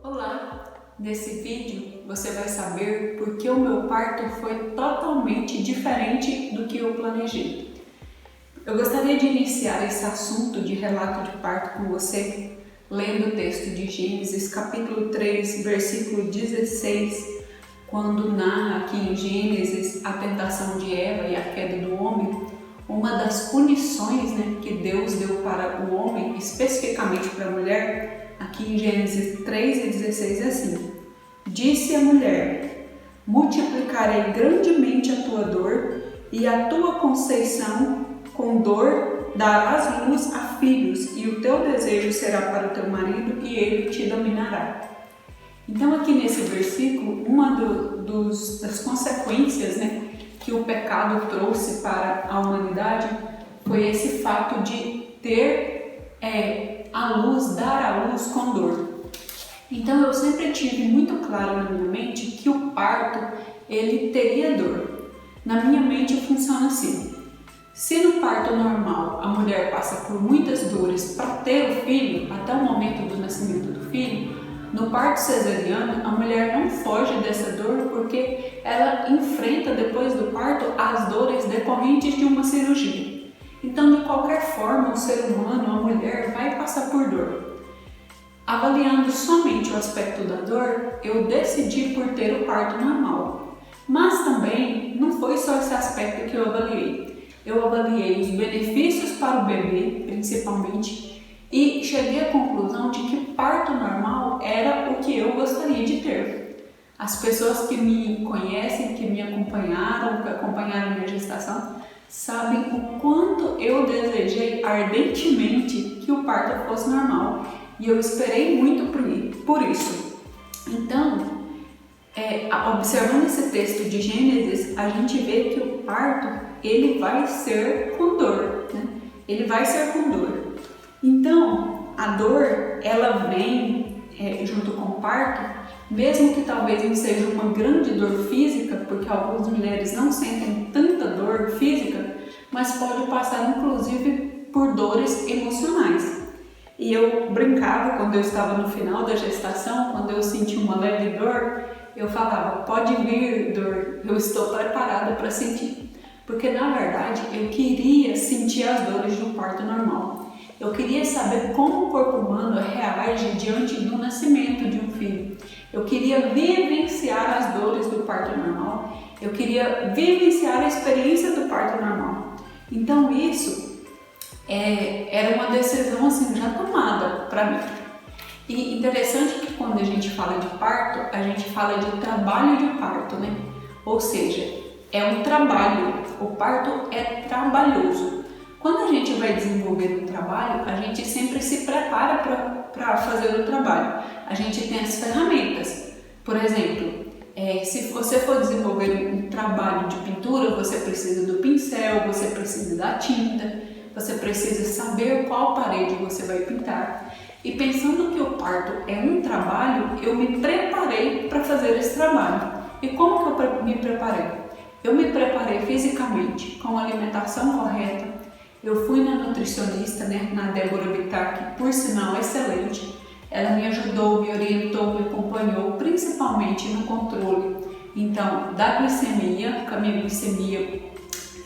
Olá! Nesse vídeo você vai saber por que o meu parto foi totalmente diferente do que eu planejei. Eu gostaria de iniciar esse assunto de relato de parto com você lendo o texto de Gênesis capítulo 3, versículo 16, quando narra aqui em Gênesis a tentação de Eva e a queda do homem. Uma das punições que Deus deu para o homem, especificamente para a mulher, aqui em Gênesis 3:16 é assim: disse a mulher: multiplicarei grandemente a tua dor, e a tua conceição com dor darás luz a filhos, e o teu desejo será para o teu marido, e ele te dominará. Então aqui nesse versículo, uma das consequências que o pecado trouxe para a humanidade foi esse fato de ter a luz, dar a luz com dor. Então eu sempre tive muito claro na minha mente que o parto ele teria dor. Na minha mente funciona assim: se no parto normal a mulher passa por muitas dores para ter o filho, até o momento do nascimento do filho, no parto cesariano a mulher não foge dessa dor porque ela enfrenta depois do parto as dores decorrentes de uma cirurgia. Então, de qualquer forma, o ser humano, a mulher, vai passar por dor. Avaliando somente o aspecto da dor, eu decidi por ter o parto normal. Mas também não foi só esse aspecto que eu avaliei. Eu avaliei os benefícios para o bebê, principalmente, e cheguei à conclusão de que parto normal era o que eu gostaria de ter. As pessoas que me conhecem, que me acompanharam, que acompanharam minha gestação, sabem o quanto eu desejei ardentemente que o parto fosse normal, e eu esperei muito por isso. Então, observando esse texto de Gênesis, a gente vê que o parto ele vai ser com dor, Ele vai ser com dor. Então, a dor ela vem junto com o parto, mesmo que talvez não seja uma grande dor física, porque algumas mulheres não sentem tanta dor física, mas pode passar inclusive por dores emocionais. E eu brincava quando eu estava no final da gestação, quando eu senti uma leve dor, eu falava: pode vir dor, eu estou preparada para sentir. Porque na verdade eu queria sentir as dores do parto normal. Eu queria saber como o corpo humano reage diante do nascimento de um filho. Eu queria vivenciar as dores do parto normal. Eu queria vivenciar a experiência do parto normal. Então isso era uma decisão já tomada para mim. E interessante que quando a gente fala de parto, a gente fala de trabalho de parto, Ou seja, é um trabalho. O parto é trabalhoso. Quando a gente vai desenvolver um trabalho, a gente sempre se prepara para fazer o trabalho. A gente tem as ferramentas. Por exemplo, se você for desenvolver um trabalho de pintura, você precisa do pincel, você precisa da tinta, você precisa saber qual parede você vai pintar. E pensando que o parto é um trabalho, eu me preparei para fazer esse trabalho. E como que eu me preparei? Eu me preparei fisicamente, com a alimentação correta. Eu fui na nutricionista, na Débora Bittar, que por sinal é excelente. Ela me ajudou, me orientou, me acompanhou, principalmente no controle. Então, da glicemia, com a minha glicemia,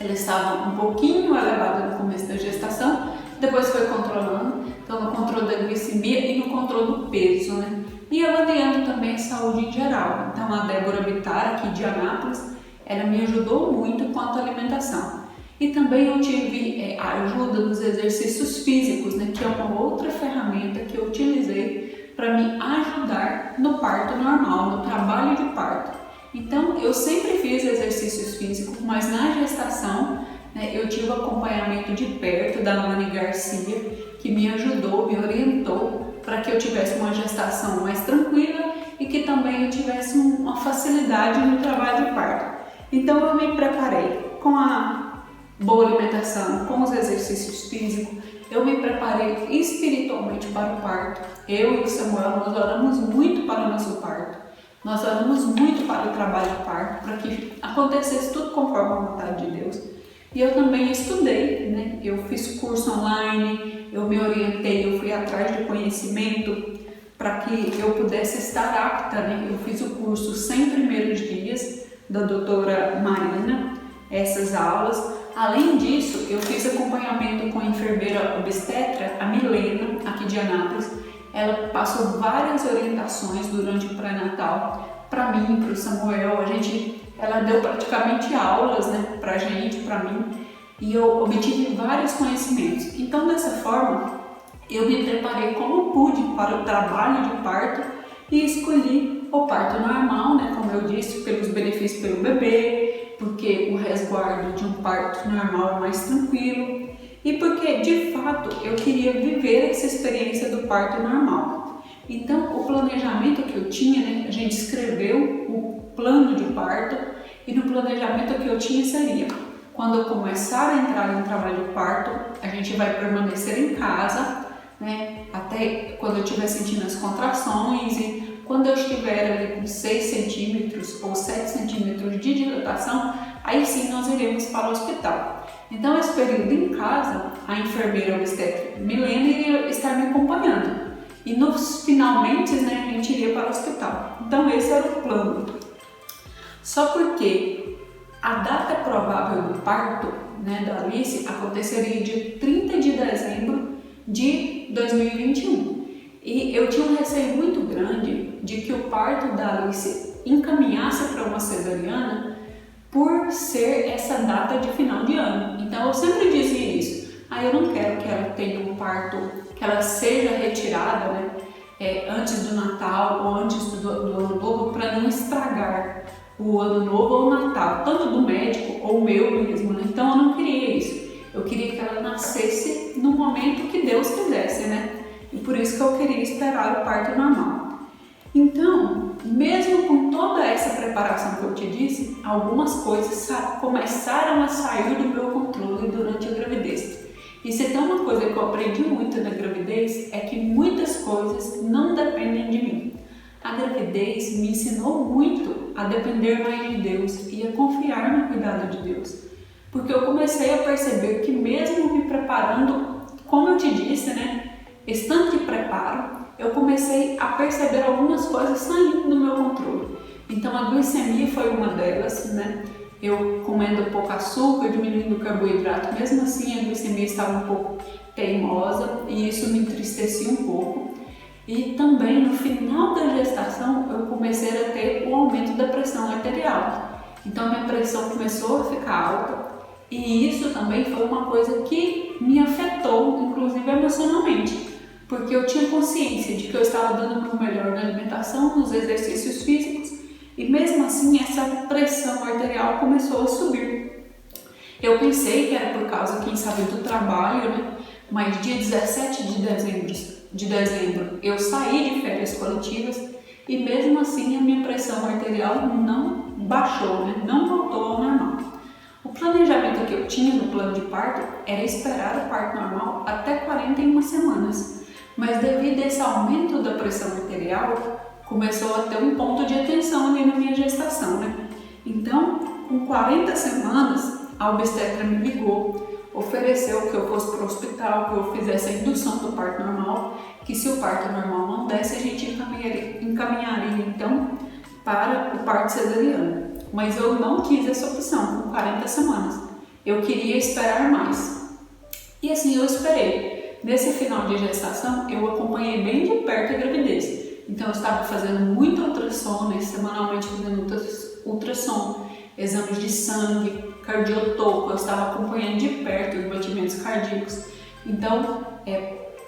ela estava um pouquinho elevada no começo da gestação, depois foi controlando. Então, no controle da glicemia e no controle do peso, E avaliando também a saúde em geral. Então, a Débora Bittar, aqui de Anápolis, ela me ajudou muito quanto à alimentação. E também eu tive a ajuda dos exercícios físicos, que é uma outra ferramenta que eu utilizei para me ajudar no parto normal, no trabalho de parto. Então, eu sempre fiz exercícios físicos, mas na gestação eu tive acompanhamento de perto da Lani Garcia, que me ajudou, me orientou para que eu tivesse uma gestação mais tranquila e que também eu tivesse uma facilidade no trabalho de parto. Então, eu me preparei com a boa alimentação, com os exercícios físicos, eu me preparei espiritualmente para o parto. Eu e o Samuel, nós oramos muito para o nosso parto. Nós oramos muito para o trabalho de parto, para que acontecesse tudo conforme a vontade de Deus. E eu também estudei, Eu fiz curso online, eu me orientei, eu fui atrás de conhecimento. para que eu pudesse estar apta, né? Eu fiz o curso 100 primeiros dias da doutora Marina, essas aulas. Além disso, eu fiz acompanhamento com a enfermeira obstetra, a Milena, aqui de Anápolis. Ela passou várias orientações durante o pré-natal para mim, para o Samuel. Ela deu praticamente aulas, né, para mim, e eu obtive vários conhecimentos. Então, dessa forma, eu me preparei como pude para o trabalho de parto e escolhi o parto normal, né, como eu disse, pelos benefícios pelo bebê, porque o resguardo de um parto normal é mais tranquilo e porque, de fato, eu queria viver essa experiência do parto normal. Então, o planejamento que eu tinha, né, a gente escreveu o plano de parto e no planejamento que eu tinha seria: quando eu começar a entrar em trabalho de parto, a gente vai permanecer em casa, né, até quando eu estiver sentindo as contrações, e quando eu estiver ali com 6 centímetros ou 7 centímetros de dilatação, aí sim nós iremos para o hospital. Então, esse período em casa, a enfermeira obstetra Milena iria estar me acompanhando. E nos finalmente, né, a gente iria para o hospital. Então, esse era o plano. Só porque a data provável do parto, né, da Alice aconteceria dia 30 de dezembro de 2021. E eu tinha um receio muito grande de que o parto da Alice encaminhasse para uma cesariana por ser essa data de final de ano. Então eu sempre dizia isso: eu não quero que ela tenha um parto, que ela seja retirada, né, antes do Natal ou antes do Ano Novo, para não estragar o Ano Novo ou o Natal, tanto do médico ou meu mesmo, né? Então eu não queria isso. Eu queria que ela nascesse no momento que Deus quisesse, né? E por isso que eu queria esperar o parto normal. Então, mesmo com toda essa preparação que eu te disse, algumas coisas começaram a sair do meu controle durante a gravidez. E se tem uma coisa que eu aprendi muito na gravidez, é que muitas coisas não dependem de mim. A gravidez me ensinou muito a depender mais de Deus e a confiar no cuidado de Deus. Porque eu comecei a perceber que mesmo me preparando, como eu te disse, né, esse tanto de preparo, eu comecei a perceber algumas coisas saindo do meu controle. Então a glicemia foi uma delas, né? Eu comendo pouco açúcar, diminuindo o carboidrato, mesmo assim a glicemia estava um pouco teimosa e isso me entristecia um pouco. E também no final da gestação eu comecei a ter o aumento da pressão arterial. Então minha pressão começou a ficar alta e isso também foi uma coisa que me afetou, inclusive emocionalmente, porque eu tinha consciência de que eu estava dando o meu melhor na alimentação, nos exercícios físicos, e mesmo assim essa pressão arterial começou a subir. Eu pensei que era por causa, quem sabe, do trabalho, né? Mas dia 17 de dezembro eu saí de férias coletivas e mesmo assim a minha pressão arterial não baixou, né? Não voltou ao normal. O planejamento que eu tinha no plano de parto era esperar o parto normal até 41 semanas, mas devido a esse aumento da pressão arterial, começou a ter um ponto de atenção ali na minha gestação, né? Então, com 40 semanas, a obstetra me ligou, ofereceu que eu fosse para o hospital, que eu fizesse a indução do parto normal, que se o parto normal não desse, a gente encaminharia então para o parto cesariano. Mas eu não quis essa opção com 40 semanas. Eu queria esperar mais. E assim eu esperei. Nesse final de gestação, eu acompanhei bem de perto a gravidez. Então eu estava fazendo muito ultrassom, né? Semanalmente fazendo ultrassom, exames de sangue, cardiotoco, eu estava acompanhando de perto os batimentos cardíacos. Então,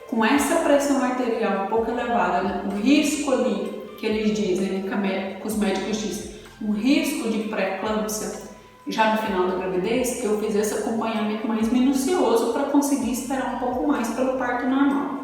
com essa pressão arterial um pouco elevada, né? O risco ali, que eles dizem, que os médicos dizem, um risco de pré-eclâmpsia, já no final da gravidez, eu fiz esse acompanhamento mais minucioso para conseguir esperar um pouco mais pelo parto normal.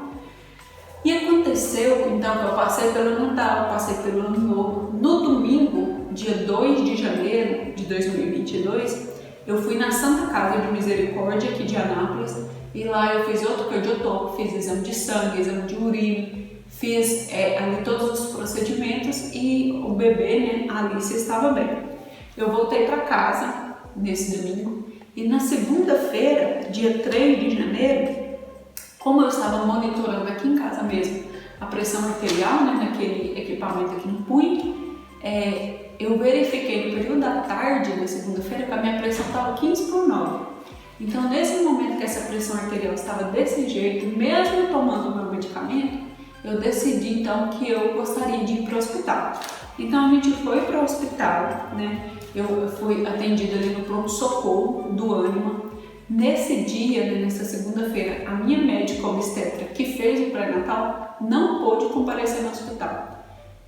E aconteceu, então, que eu passei pelo Natal, passei pelo Ano Novo. No domingo, dia 2 de janeiro de 2022, eu fui na Santa Casa de Misericórdia, aqui de Anápolis, e lá eu fiz outro cardiotoco, fiz exame de sangue, exame de urina, fiz ali todos os procedimentos e o bebê, né, a Alice, estava bem. Eu voltei para casa nesse domingo e na segunda-feira, dia 3 de janeiro, como eu estava monitorando aqui em casa mesmo a pressão arterial, né, naquele equipamento aqui no punho, eu verifiquei no período da tarde da segunda-feira que a minha pressão estava 15/9. Então, nesse momento que essa pressão arterial estava desse jeito, mesmo tomando o meu medicamento, eu decidi então que eu gostaria de ir para o hospital. Então a gente foi para o hospital, né? Eu fui atendida ali no pronto-socorro do Ânima. Nesse dia, né, nessa segunda-feira, a minha médica obstetra que fez o pré-natal não pôde comparecer no hospital.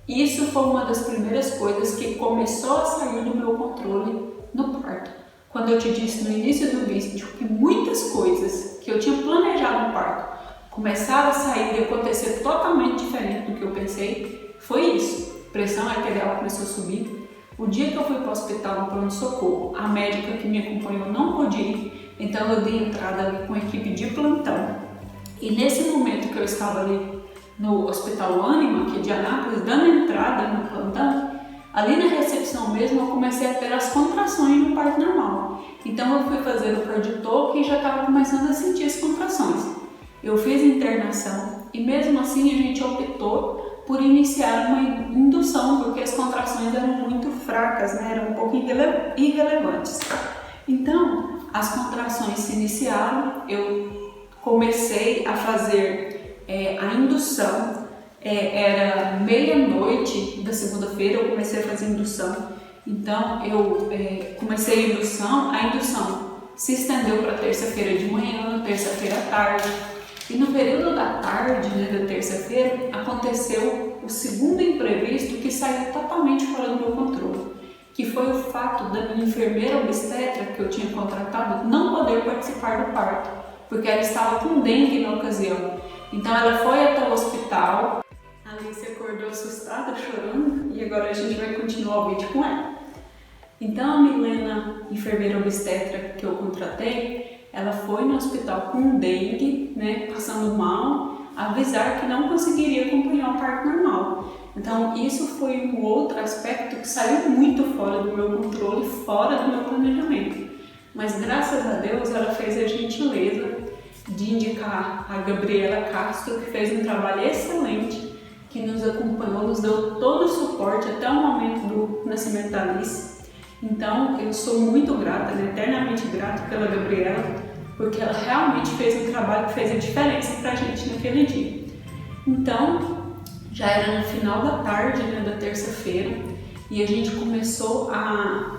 Isso foi uma das primeiras coisas que começou a sair do meu controle no parto. Quando eu te disse no início do vídeo que muitas coisas que eu tinha planejado no parto começaram a sair e acontecer totalmente diferente do que eu pensei, foi isso. A pressão arterial começou a subir. O dia que eu fui para o hospital no pronto-socorro, a médica que me acompanhou não pôde ir, então eu dei entrada ali com a equipe de plantão. E nesse momento que eu estava ali no Hospital Ânima, aqui de Anápolis, dando entrada no plantão, ali na recepção mesmo eu comecei a ter as contrações no parto normal. Então eu fui fazer o cardio-toque e já estava começando a sentir as contrações. Eu fiz internação e mesmo assim a gente optou por iniciar uma indução, porque as contrações eram muito fracas, né? Eram um pouco irrelevantes. Então, as contrações se iniciaram, eu comecei a fazer a indução, era meia-noite da segunda-feira, eu comecei a fazer indução. Então, eu comecei a indução se estendeu para terça-feira de manhã, terça-feira à tarde. E no período da tarde, né, da terça-feira, aconteceu o segundo imprevisto que saiu totalmente fora do meu controle, que foi o fato da minha enfermeira obstetra que eu tinha contratado não poder participar do parto, porque ela estava com dengue na ocasião. Então ela foi até o hospital, a Alice acordou assustada, chorando, e agora a gente vai continuar o vídeo com ela. Então a Milena, enfermeira obstetra que eu contratei, ela foi no hospital com dengue, né, passando mal, avisar que não conseguiria acompanhar o parto normal. Então isso foi um outro aspecto que saiu muito fora do meu controle, fora do meu planejamento. Mas graças a Deus ela fez a gentileza de indicar a Gabriela Castro, que fez um trabalho excelente, que nos acompanhou, nos deu todo o suporte até o momento do nascimento da Alice. Então eu sou muito grata, né, eternamente grata pela Gabriela, porque ela realmente fez um trabalho que fez a diferença pra gente naquele dia. Então já era no final da tarde, né, da terça-feira, e a gente começou a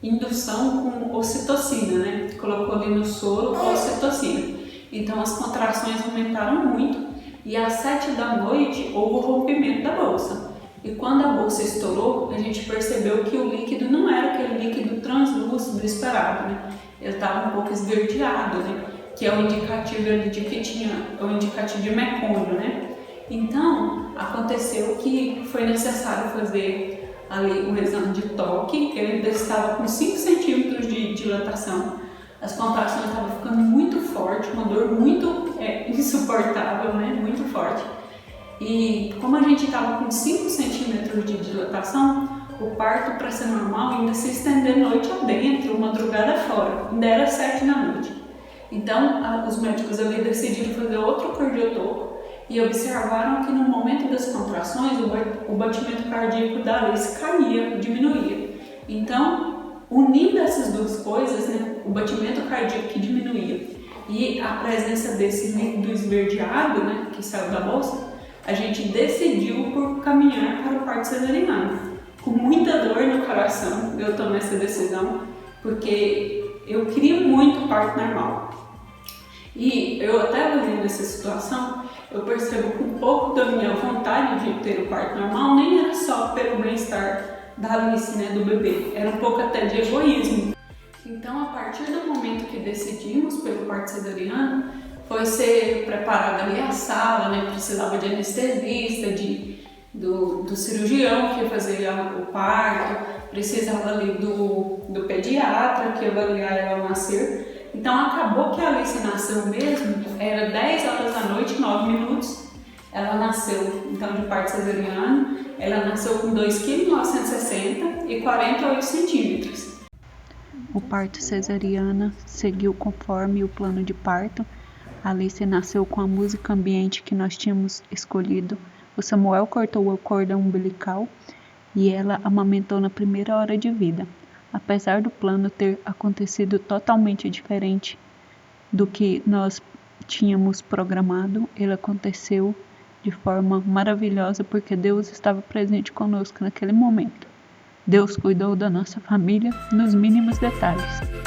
indução com ocitocina, né? Colocou ali no soro ocitocina. Então as contrações aumentaram muito e às 7 da noite houve o rompimento da bolsa. E quando a bolsa estourou, a gente percebeu que o líquido não era aquele líquido translúcido esperado, né? Ele estava um pouco esverdeado, né? Que é o indicativo ali de que tinha o indicativo de mecônio, né? Então aconteceu que foi necessário fazer ali um exame de toque. Ele ainda estava com 5 centímetros de dilatação, as contrações estavam ficando muito forte, uma dor muito insuportável, né? Muito forte. E como a gente estava com 5 centímetros de dilatação, o parto, para ser normal, ainda se estender noite adentro, madrugada fora, ainda era 7 da noite. Então os médicos ali decidiram fazer outro cardiotoco e observaram que no momento das contrações o batimento cardíaco da Alice caía, diminuía. Então, unindo essas duas coisas, né, o batimento cardíaco que diminuía e a presença desse líquido esverdeado, né, que saiu da bolsa, a gente decidiu por caminhar para o parto cesariano. Com muita dor no coração, eu tomei essa decisão, porque eu queria muito o parto normal. E eu até olhando essa situação, eu percebo que um pouco da minha vontade de ter o parto normal nem era só pelo bem-estar da Alice, né, do bebê, era um pouco até de egoísmo. Então, a partir do momento que decidimos pelo parto cesariano, foi ser preparada ali a sala, né, precisava de anestesista, do cirurgião que ia fazer o parto, precisava ali do pediatra que ia avaliar ela ao nascer. Então acabou que a Alice nasceu mesmo, era 10 horas da noite, 9 minutos, ela nasceu então de parto cesariano, ela nasceu com 2,960 kg e 48 centímetros. O parto cesariana seguiu conforme o plano de parto. A Alice nasceu com a música ambiente que nós tínhamos escolhido. O Samuel cortou o cordão umbilical e ela amamentou na primeira hora de vida. Apesar do plano ter acontecido totalmente diferente do que nós tínhamos programado, ele aconteceu de forma maravilhosa porque Deus estava presente conosco naquele momento. Deus cuidou da nossa família nos mínimos detalhes.